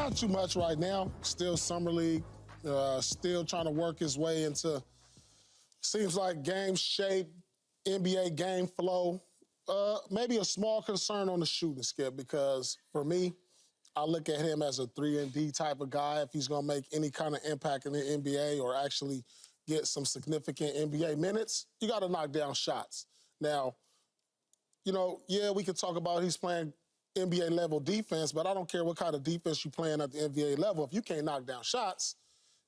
Not too much right now. Still summer league. Still trying to work his way into, seems like game shape, NBA game flow. Maybe a small concern on the shooting, Skip, because for me, I look at him as a 3-and-D type of guy. If he's going to make any kind of impact in the NBA or actually get some significant NBA minutes, you got to knock down shots. Now, you know, yeah, we could talk about he's playing NBA-level defense, but I don't care what kind of defense you're playing at the NBA level. If you can't knock down shots,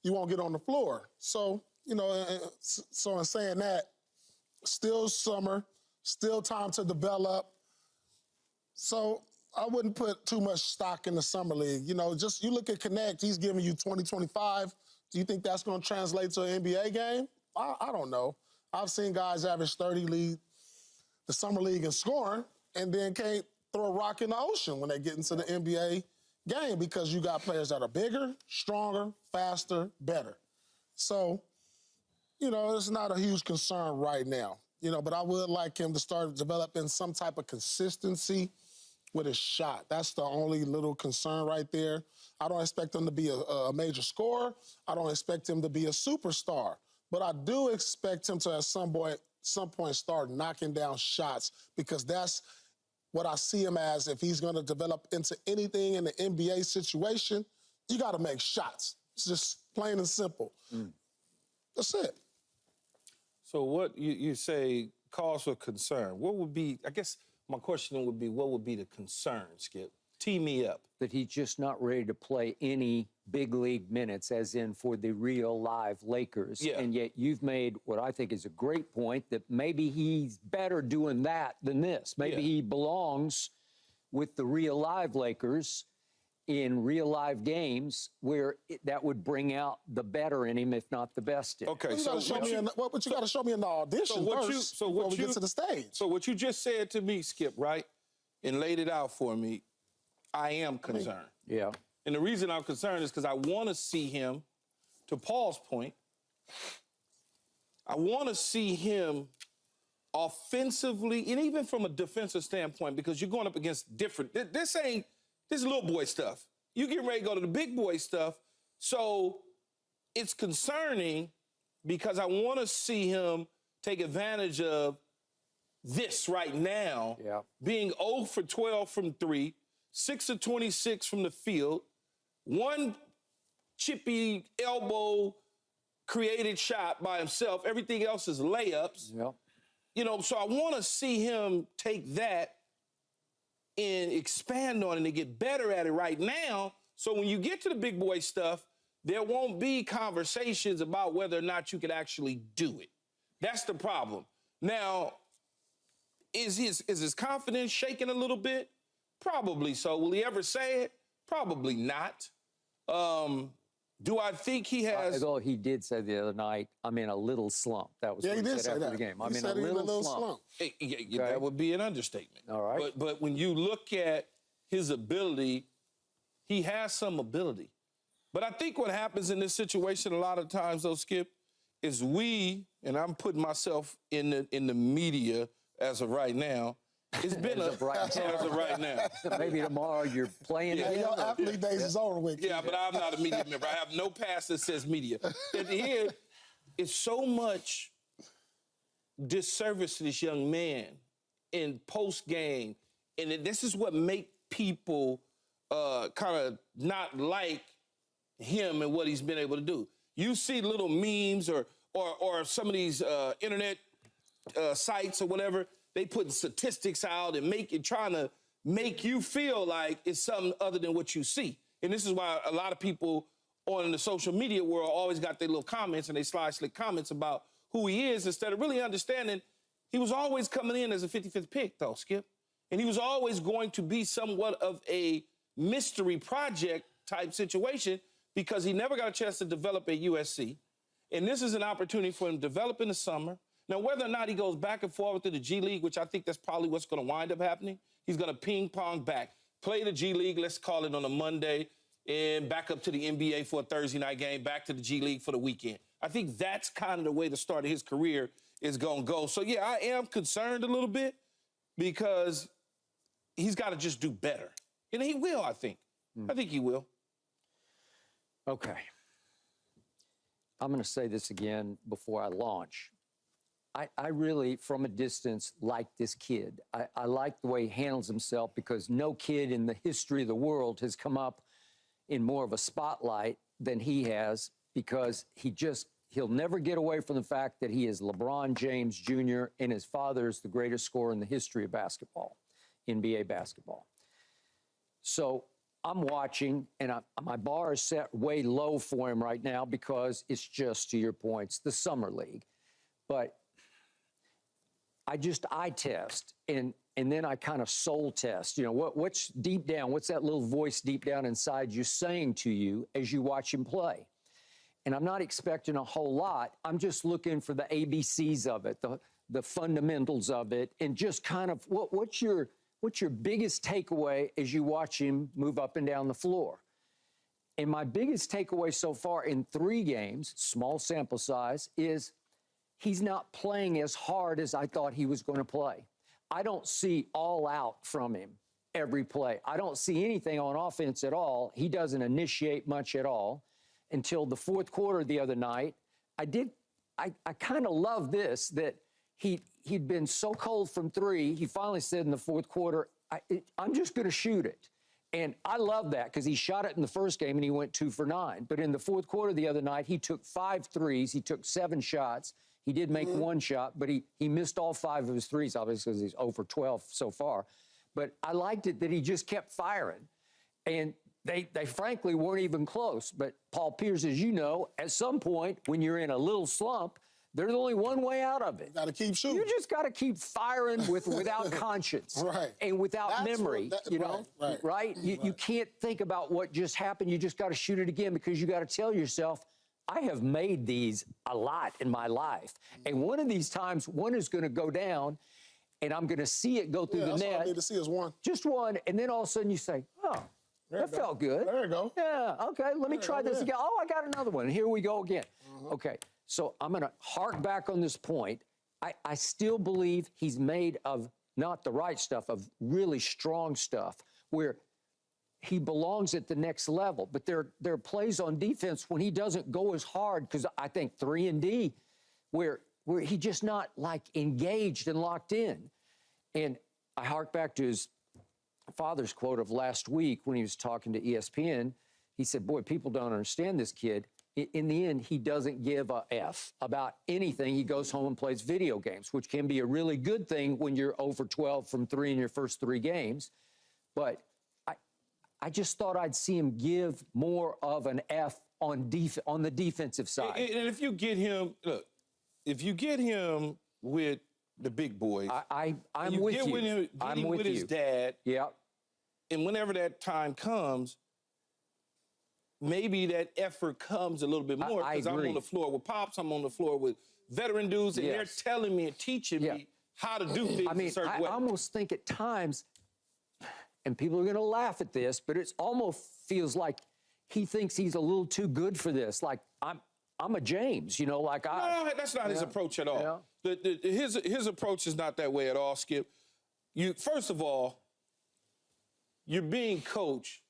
you won't get on the floor. So, you know, so in saying that, still summer, still time to develop. So I wouldn't put too much stock in the summer league. You know, just you look at Connect, he's giving you 20, 25. Do you think that's going to translate to an NBA game? I don't know. I've seen guys average 30 lead the summer league in scoring and then can't throw a rock in the ocean when they get into the NBA game because you got players that are bigger, stronger, faster, better. So, you know, it's not a huge concern right now. You know, but I would like him to start developing some type of consistency with his shot. That's the only little concern right there. I don't expect him to be a major scorer. I don't expect him to be a superstar. But I do expect him to at some point start knocking down shots because that's what I see him as. If he's going to develop into anything in the NBA situation, you got to make shots. It's just plain and simple. That's it. So what you say cause for concern? What would be, I guess my question would be, what would be the concern, Skip? Tee me up. That he's just not ready to play any big league minutes, as in for the real live Lakers. Yeah. And yet you've made what I think is a great point that maybe he's better doing that than this. Maybe he belongs with the real live Lakers in real live games where that would bring out the better in him, if not the best in him. Okay, But you got to show me an audition first before we get to the stage. So what you just said to me, Skip, right, and laid it out for me, I am concerned. Yeah. And the reason I'm concerned is because I want to see him, to Paul's point, I want to see him offensively, and even from a defensive standpoint, because you're going up against different, this is little boy stuff. You get ready to go to the big boy stuff. So it's concerning because I want to see him take advantage of this right now, being 0 for 12 from 3, 6 of 26 from the field, one chippy elbow created shot by himself. Everything else is layups. Yep. You know, so I want to see him take that and expand on it and get better at it right now. So when you get to the big boy stuff, there won't be conversations about whether or not you could actually do it. That's the problem. Now, is his confidence shaking a little bit? Probably so. Will he ever say it? Probably not. Do I think he has... Although he did say the other night, I'm in a little slump. That was what he said after the game. I'm in a little slump. That would be an understatement. All right. But when you look at his ability, he has some ability. But I think what happens in this situation a lot of times, though, Skip, is we, and I'm putting myself in the media as of right now, it's been as of right now. Maybe tomorrow you're playing again. Your athlete days is over with. Yeah, but I'm not a media member. I have no pass that says media. And here, it's so much disservice to this young man in post-game. And this is what make people kind of not like him and what he's been able to do. You see little memes or some of these internet sites or whatever, they putting statistics out and trying to make you feel like it's something other than what you see. And this is why a lot of people on the social media world always got their little comments and they slide slick comments about who he is instead of really understanding he was always coming in as a 55th pick, though, Skip. And he was always going to be somewhat of a mystery project type situation because he never got a chance to develop at USC. And this is an opportunity for him to develop in the summer. Now, whether or not he goes back and forth to the G League, which I think that's probably what's going to wind up happening, he's going to ping pong back, play the G League, let's call it on a Monday, and back up to the NBA for a Thursday night game, back to the G League for the weekend. I think that's kind of the way the start of his career is going to go. So, yeah, I am concerned a little bit because he's got to just do better. And he will, I think. I think he will. Okay. I'm going to say this again before I launch. I really, from a distance, like this kid. I like the way he handles himself because no kid in the history of the world has come up in more of a spotlight than he has because he'll never get away from the fact that he is LeBron James Jr. and his father is the greatest scorer in the history of basketball, NBA basketball. So I'm watching, and my bar is set way low for him right now because it's just, to your points, the summer league. But I test, and then I kind of soul test. You know, what's deep down, what's that little voice deep down inside you saying to you as you watch him play? And I'm not expecting a whole lot. I'm just looking for the ABCs of it, the fundamentals of it, and just kind of what's your biggest takeaway as you watch him move up and down the floor? And my biggest takeaway so far in 3 games, small sample size, is he's not playing as hard as I thought he was going to play. I don't see all out from him every play. I don't see anything on offense at all. He doesn't initiate much at all until the 4th quarter the other night. I kind of love this, that he'd been so cold from 3. He finally said in the 4th quarter, I'm just going to shoot it. And I love that because he shot it in the first game and he went 2 for 9. But in the 4th quarter the other night, he took 5 threes. He took 7 shots. He did make 1 shot, but he missed all 5 of his threes, obviously, because he's 0 for 12 so far. But I liked it that he just kept firing. And they frankly weren't even close. But Paul Pierce, as you know, at some point when you're in a little slump, there's only one way out of it. Got to keep shooting. You just got to keep firing without conscience, right, and without memory. Right? You can't think about what just happened. You just got to shoot it again because you got to tell yourself, I have made these a lot in my life, and one of these times, one is going to go down, and I'm going to see it go through the net. That's all I need to see is one. Just one, and then all of a sudden you say, oh. That felt good. There you go. Yeah, okay, let me try this again. Oh, I got another one. Here we go again. Okay, so I'm going to hark back on this point. I still believe he's made of not the right stuff, of really strong stuff, where he belongs at the next level. But there are plays on defense when he doesn't go as hard, because I think 3 and D, where he's just not, like, engaged and locked in. And I hark back to his father's quote of last week when he was talking to ESPN. He said, boy, people don't understand this kid. In the end, he doesn't give a F about anything. He goes home and plays video games, which can be a really good thing when you're 0 for 12 from 3 in your first 3 games. But I just thought I'd see him give more of an F on the defensive side. And if you get him, look, if you get him with the big boys, I'm with you. I'm with his dad. Yeah. And whenever that time comes, maybe that effort comes a little bit more, because I'm on the floor with Pops, I'm on the floor with veteran dudes, and they're telling me and teaching me how to do things a certain way. I almost think at times, and people are going to laugh at this, but it almost feels like he thinks he's a little too good for this. Like, I'm a James, you know, like No, that's not his approach at all. Yeah. His approach is not that way at all, Skip. First of all, you're being coached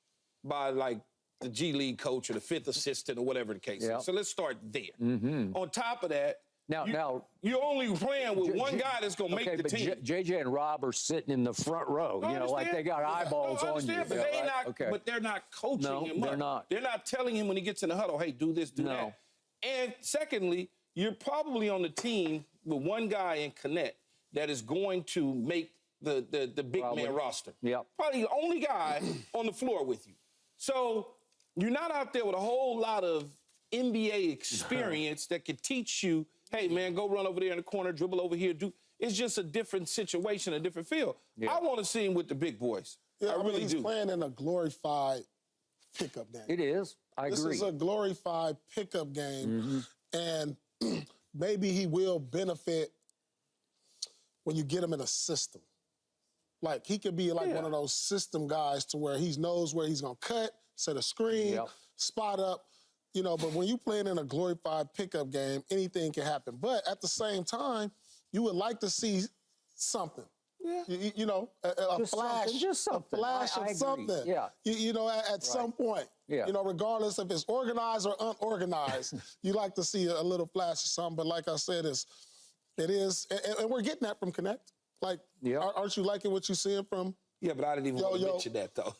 by, like, the G League coach or the 5th assistant or whatever the case is. So let's start there. On top of that, you're only playing with one guy that's going to make the team. JJ and Rob are sitting in the front row, you know, like they got eyeballs on you. But they're not coaching him. They're not. They're not telling him when he gets in the huddle, hey, do this, do that. And secondly, you're probably on the team with one guy in Connect that is going to make the big man roster. Probably the only guy on the floor with you. So you're not out there with a whole lot of NBA experience that could teach you, hey, man, go run over there in the corner, dribble over here. It's just a different situation, a different feel. I want to see him with the big boys. I really he's do. Playing in a glorified pickup game. It is. I agree. This is a glorified pickup game, and maybe he will benefit when you get him in a system. Like, he could be like one of those system guys to where he knows where he's going to cut, set a screen, spot up, you know, but when you playing in a glorified pickup game, anything can happen. But at the same time, you would like to see something. You know, a Just flash, something, just something. a flash I of agree. something. Yeah. You know, at some point. Yeah. You know, regardless if it's organized or unorganized, you like to see a little flash of something. But like I said, it is, and we're getting that from Connect. Like, aren't you liking what you're seeing from? Yeah, but I didn't even want to mention that, though.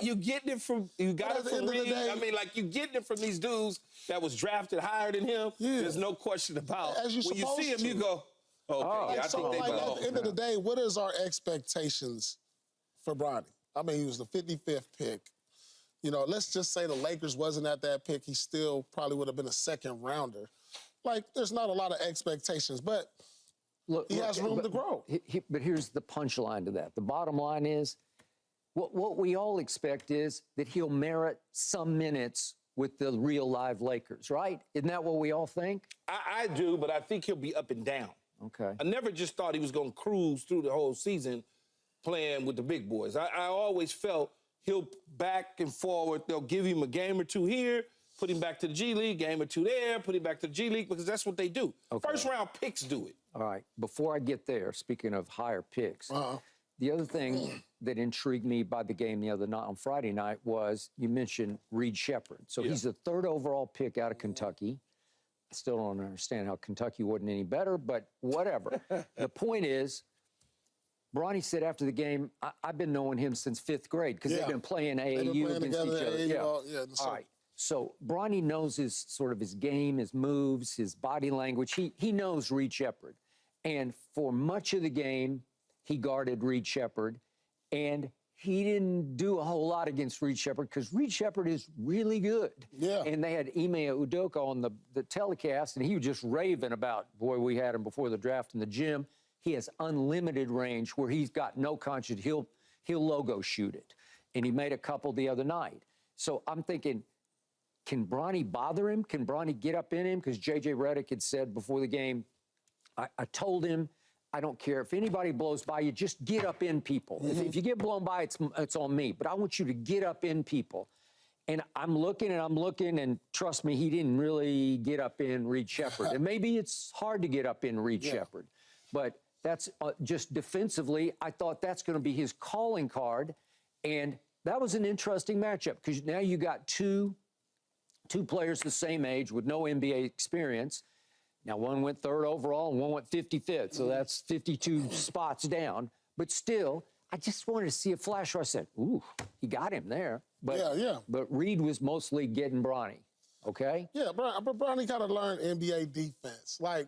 You getting it from you got it from Reed. I mean, like, you getting it from these dudes that was drafted higher than him. Yeah. There's no question about. When you see him, you go, okay, I think they belong. At the end of the day, what is our expectations for Bronny? I mean, he was the 55th pick. You know, let's just say the Lakers wasn't at that pick. He still probably would have been a second rounder. Like, there's not a lot of expectations, but he has room to grow. But here's the punchline to that. The bottom line is, what we all expect is that he'll merit some minutes with the real live Lakers, right? Isn't that what we all think? I do, but I think he'll be up and down. Okay. I never just thought he was going to cruise through the whole season playing with the big boys. I always felt he'll back and forward. They'll give him a game or two here, put him back to the G League, game or two there, put him back to the G League, because that's what they do. Okay. First round picks do it. All right. Before I get there, speaking of higher picks, the other thing that intrigued me by the game the other night on Friday night was you mentioned Reed Shepard. So he's the 3rd overall pick out of Kentucky. I still don't understand how Kentucky wasn't any better, but whatever. The point is, Bronny said after the game, I've been knowing him since 5th grade because they've been playing AAU against each other. All right. So Bronny knows his game, his moves, his body language. He knows Reed Shepard. And for much of the game, he guarded Reed Shepard. And he didn't do a whole lot against Reed Shepard because Reed Shepard is really good. Yeah. And they had Ime Udoka on the telecast, and he was just raving about, boy, we had him before the draft in the gym. He has unlimited range where he's got no conscience. He'll logo shoot it. And he made a couple the other night. So I'm thinking, can Bronny bother him? Can Bronny get up in him? Because J.J. Redick had said before the game, I told him, I don't care if anybody blows by you, just get up in people. If you get blown by, it's on me. But I want you to get up in people. And I'm looking, and trust me, he didn't really get up in Reed Shepard. And maybe it's hard to get up in Reed Shepard. But that's just defensively, I thought that's going to be his calling card. And that was an interesting matchup because now you got two players the same age with no NBA experience. Now, one went 3rd overall and one went 55th, so that's 52 spots down. But still, I just wanted to see a flash where I said, ooh, he got him there. But, but Reed was mostly getting Bronny, okay? Yeah, but Bronny got to learn NBA defense. Like,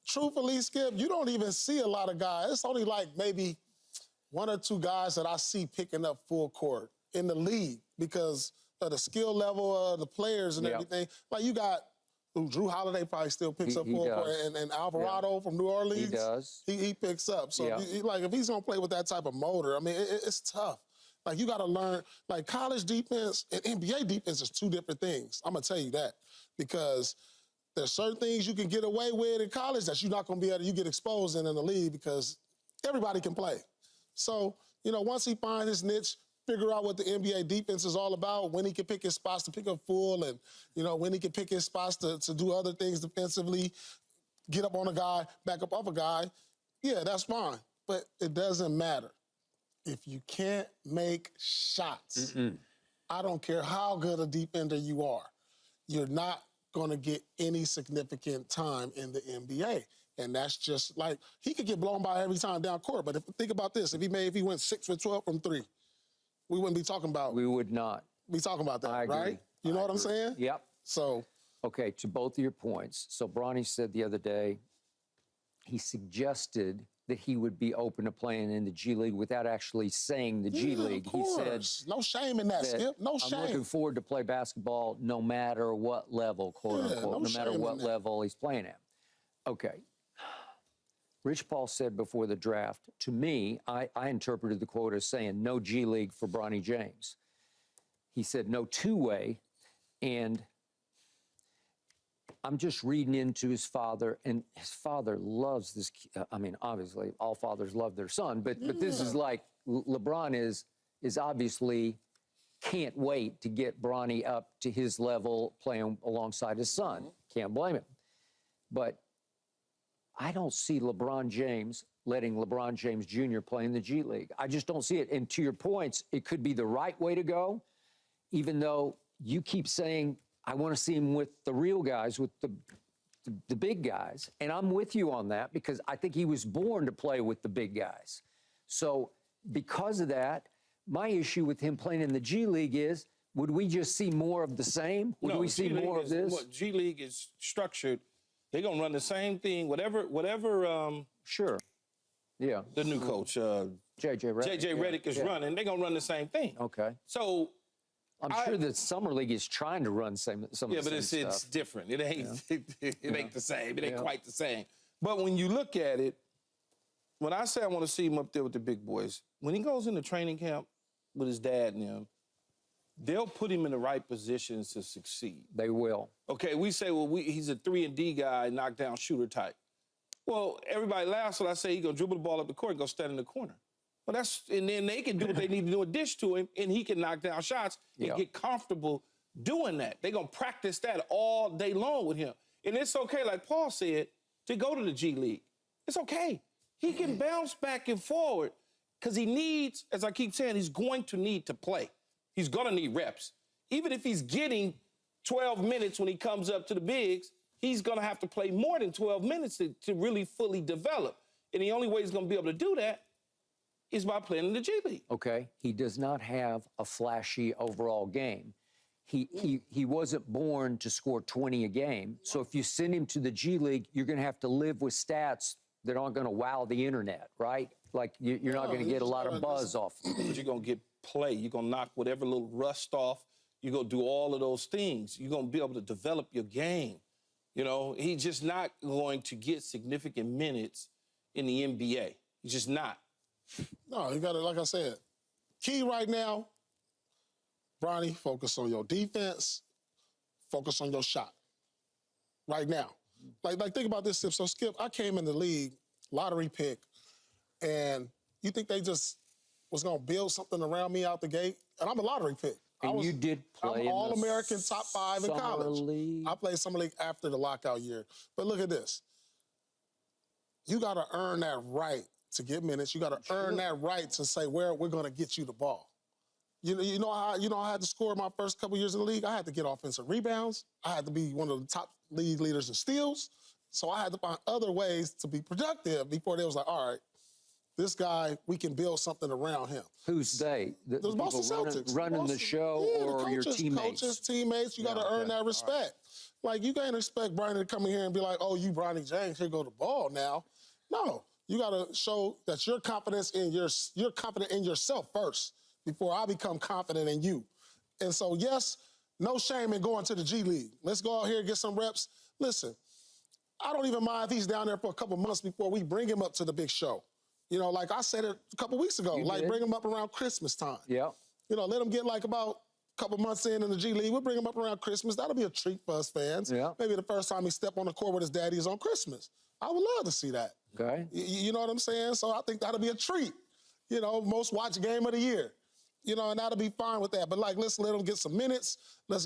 truthfully, Skip, you don't even see a lot of guys. It's only like maybe 1 or 2 guys that I see picking up full court in the league because of the skill level of the players and everything. Like, you got Drew Holiday probably still picks up full court, and Alvarado from New Orleans. He does. He picks up. So, if he's going to play with that type of motor, I mean, it's tough. Like, you got to learn, like, college defense and NBA defense is 2 different things. I'm going to tell you that because there's certain things you can get away with in college that you're not going to be able to, you get exposed in the league because everybody can play. So, once he finds his niche, figure out what the NBA defense is all about, when he can pick his spots to pick up full, and, when he can pick his spots to do other things defensively, get up on a guy, back up off a guy, yeah, that's fine. But it doesn't matter. If you can't make shots, I don't care how good a defender you are, you're not going to get any significant time in the NBA. And that's just like, he could get blown by every time down court, but think about this, if he went 6 for 12 from 3, we wouldn't be talking about. We would not be talking about that, right? You know what I'm saying? Yep. So. Okay, to both of your points. So Bronny said the other day, he suggested that he would be open to playing in the G League without actually saying the G League. Of course. He said, no shame in that, Skip. No shame. I'm looking forward to play basketball no matter what level, quote unquote, no matter what level he's playing at. Okay. Rich Paul said before the draft, to me, I interpreted the quote as saying no G League for Bronny James. He said no two-way, and I'm just reading into his father, and his father loves this. I mean, obviously, all fathers love their son, but this is like LeBron is obviously can't wait to get Bronny up to his level playing alongside his son. Can't blame him. But I don't see LeBron James letting LeBron James Jr. play in the G League. I just don't see it. And to your points, it could be the right way to go, even though you keep saying, I want to see him with the real guys, with the big guys. And I'm with you on that because I think he was born to play with the big guys. So because of that, my issue with him playing in the G League is, would we just see more of the same? Would we see more of this? G League is structured. They're going to run the same thing, whatever. Sure. Yeah. The new coach, JJ Redick is running. They're going to run the same thing. Okay. So I'm sure the Summer League is trying to run some of the same stuff. It's different. It ain't it ain't the same. It ain't quite the same. But when you look at it, when I say I want to see him up there with the big boys, when he goes into training camp with his dad and them, they'll put him in the right positions to succeed. They will. Okay, we say, well, he's a 3-and-D guy, knockdown shooter type. Well, everybody laughs when I say he's going to dribble the ball up the court and go stand in the corner. Well, and then they can do what they need to do, a dish to him, and he can knock down shots and get comfortable doing that. They're going to practice that all day long with him. And it's okay, like Paul said, to go to the G League. It's okay. He can bounce back and forward because he needs, as I keep saying, he's going to need to play. He's going to need reps. Even if he's getting 12 minutes when he comes up to the bigs, he's going to have to play more than 12 minutes to really fully develop. And the only way he's going to be able to do that is by playing in the G League. Okay. He does not have a flashy overall game. He wasn't born to score 20 a game. So if you send him to the G League, you're going to have to live with stats that aren't going to wow the internet, right? Like you're not going to get a lot of buzz off. But you're going to get play. You're going to knock whatever little rust off. You're going to do all of those things. You're going to be able to develop your game. You know, he's just not going to get significant minutes in the NBA. He's just not. No, you got to, like I said, key right now, Bronny, focus on your defense, focus on your shot. Right now. Like think about this, Skip. So, Skip, I came in the league, lottery pick, and you think they just was going to build something around me out the gate? And I'm a lottery pick. And you did play I'm All-American, top 5 in college. League. I played Summer League after the lockout year. But look at this. You got to earn that right to get minutes. You got to earn that right to say where we're going to get you the ball. You know how I had to score my first couple years in the league? I had to get offensive rebounds. I had to be one of the top league leaders in steals. So I had to find other ways to be productive before they was like, all right, this guy, we can build something around him. Who's they? The Boston Celtics. Running the show or coaches, your teammates? Coaches, teammates, you got to earn that respect. Like, you can't expect Bronny to come in here and be like, oh, you Bronny James, here go the ball now. No, you got to show that you're confident in yourself first before I become confident in you. And so, yes, no shame in going to the G League. Let's go out here and get some reps. Listen, I don't even mind if he's down there for a couple months before we bring him up to the big show. You know, like I said it a couple weeks ago, bring him up around Christmas time. Yeah. You know, let him get like about a couple months in the G League. We'll bring him up around Christmas. That'll be a treat for us fans. Yeah. Maybe the first time he step on the court with his daddy is on Christmas. I would love to see that. Okay. You know what I'm saying? So I think that'll be a treat. You know, most watched game of the year. You know, and that'll be fine with that. But, like, let's let him get some minutes. Let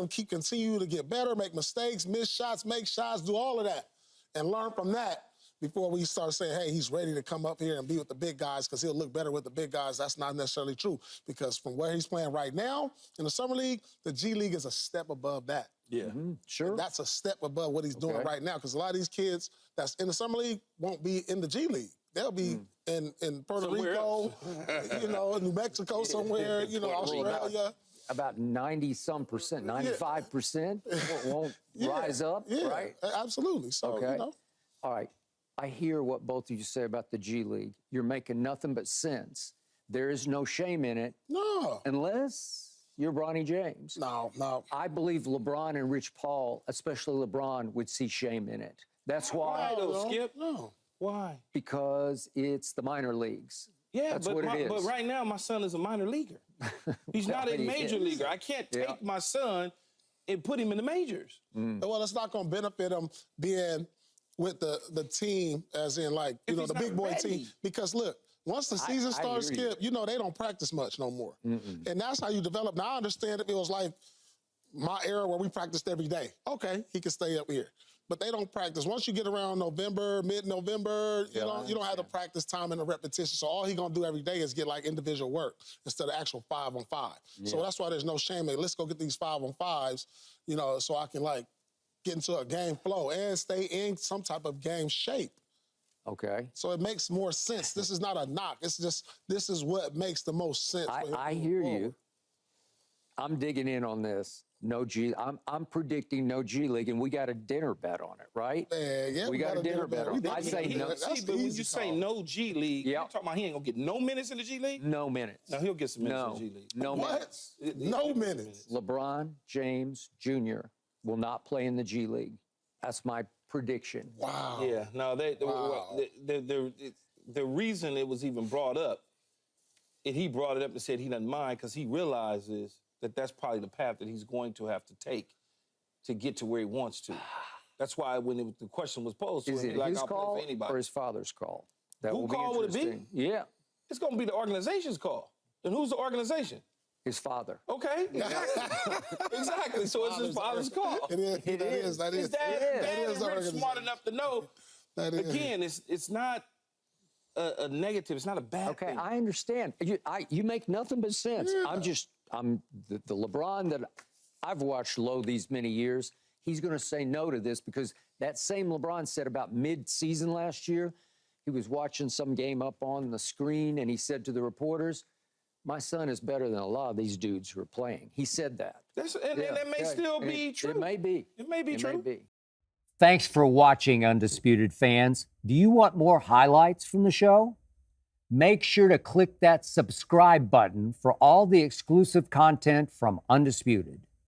him continue to get better, make mistakes, miss shots, make shots, do all of that. And learn from that before we start saying, hey, he's ready to come up here and be with the big guys because he'll look better with the big guys. That's not necessarily true because from where he's playing right now in the Summer League, the G League is a step above that. Yeah, sure. And that's a step above what he's doing right now because a lot of these kids that's in the Summer League won't be in the G League. They'll be in Puerto Rico, you know, New Mexico somewhere, you know, Australia. About 90-some%, 95% won't rise up, right? Absolutely. So, you know. All right. I hear what both of you say about the G League. You're making nothing but sense. There is no shame in it. No. Unless you're Bronny James. No. I believe LeBron and Rich Paul, especially LeBron, would see shame in it. That's why. Why though, Skip? No. Why? Because it's the minor leagues. Yeah, that's what it is. But right now, my son is a minor leaguer. He's not a major leaguer. I can't take my son and put him in the majors. Well, it's not going to benefit him being with the team, as in, like, you know, the big boy team. Because, look, once the season starts, Skip, you know, they don't practice much no more. And that's how you develop. Now, I understand if it was like my era where we practiced every day. Okay, he can stay up here. but they don't practice. Once you get around November, mid-November, you don't have the practice time and the repetition. So all he gonna do every day is get like individual work instead of actual 5-on-5. Yeah. So that's why there's no shame. Like, let's go get these 5-on-5s, you know, so I can like get into a game flow and stay in some type of game shape. Okay. So it makes more sense. This is not a knock. It's just, this is what makes the most sense. I hear you. I'm digging in on this. No G. I'm predicting no G League, and we got a dinner bet on it, right? Yeah, we got a dinner bet on it. I say no. But when you say no G League, you're talking about he ain't gonna get no minutes in the G League? No minutes. No, he'll get some minutes in the G League. No minutes. No minutes. LeBron James Jr. will not play in the G League. That's my prediction. Wow. Yeah. No, the reason it was even brought up, and he brought it up and said he doesn't mind because he realizes that that's probably the path that he's going to have to take to get to where he wants to. That's why when the question was posed to him, he's like, his call or his father's call? That Who call would it be? Yeah. It's going to be the organization's call. And who's the organization? His father. Okay. Exactly. So it's his father's call. That is. His dad is smart enough to know. Again, it's not a negative. It's not a bad thing. Okay, I understand. You make nothing but sense. Yeah. I'm the LeBron that I've watched low these many years. He's going to say no to this because that same LeBron said about mid-season last year, he was watching some game up on the screen and he said to the reporters, my son is better than a lot of these dudes who are playing. He said that. And that may still be true. It may be. It may be true. Thanks for watching, Undisputed fans. Do you want more highlights from the show? Make sure to click that subscribe button for all the exclusive content from Undisputed.